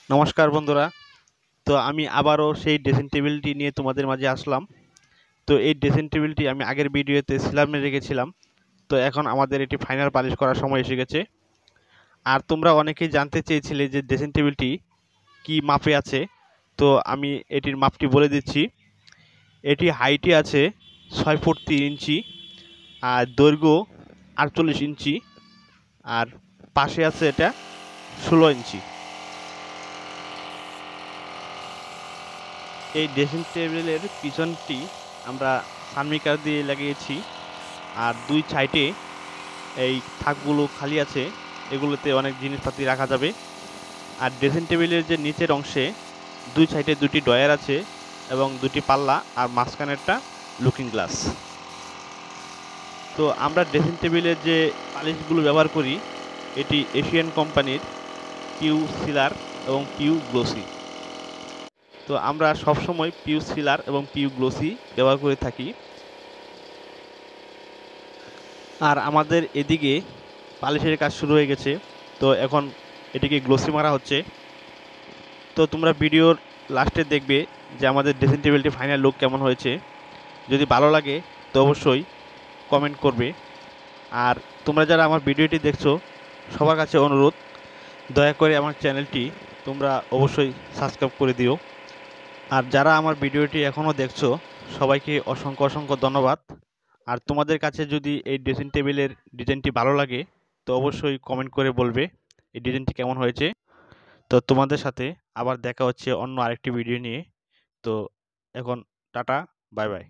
নমস্কার বন্ধুরা। তো আমি আবারও সেই ড্রেসিং টেবিলটি নিয়ে তোমাদের মাঝে আসলাম। তো এই ড্রেসিং টেবিলটি আমি আগের ভিডিওতে সিলামে রেখেছিলাম। তো এখন আমাদের এটি ফাইনাল পালিশ করার সময় এসে গেছে। আর তোমরা অনেকেই জানতে চেয়েছিলে যে ড্রেসিং টেবিলটি কি মাপে আছে। তো আমি এটির মাপটি বলে দিচ্ছি। এটি হাইটে আছে 6 ফুট 3 ইঞ্চি, আর দৈর্ঘ্য 48 ইঞ্চি, আর পাশে আছে এটা 16 ইঞ্চি। এই ড্রেসিং টেবিলের পিছনটি আমরা সানমিকার দিয়ে লাগিয়েছি, আর দুই সাইডে এই থাকগুলো খালি আছে, এগুলোতে অনেক জিনিসপাতি রাখা যাবে। আর ড্রেসিং টেবিলের যে নিচের অংশে দুই সাইডে দুটি ডয়ার আছে এবং দুটি পাল্লা, আর মাঝখানেরটা লুকিং গ্লাস। তো আমরা ড্রেসিং টেবিলের যে পালিশগুলো ব্যবহার করি, এটি এশিয়ান কোম্পানির পিউ সিলার এবং পিউ গ্লোসি। তো আমরা সবসময় পিউ সিলার এবং পিউ গ্লোসি ব্যবহার করে থাকি। আর আমাদের এদিকে পালিশের কাজ শুরু হয়ে গেছে। তো এখন এটিকে গ্লোসি মারা হচ্ছে। তো তোমরা ভিডিওর লাস্টে দেখবে যে আমাদের ড্রেসিং টেবিলটি ফাইনাল লুক কেমন হয়েছে। যদি ভালো লাগে তো অবশ্যই কমেন্ট করবে। আর তোমরা যারা আমার ভিডিওটি দেখছো, সবার কাছে অনুরোধ, দয়া করে আমার চ্যানেলটি তোমরা অবশ্যই সাবস্ক্রাইব করে দিও। আর যারা আমার ভিডিওটি এখনও দেখছো, সবাইকে অসংখ্য অসংখ্য ধন্যবাদ। আর তোমাদের কাছে যদি এই ড্রেসিং টেবিলের ডিজাইনটি ভালো লাগে তো অবশ্যই কমেন্ট করে বলবে এই ডিজাইনটি কেমন হয়েছে। তো তোমাদের সাথে আবার দেখা হচ্ছে অন্য আরেকটি ভিডিও নিয়ে। তো এখন টাটা, বাই বাই।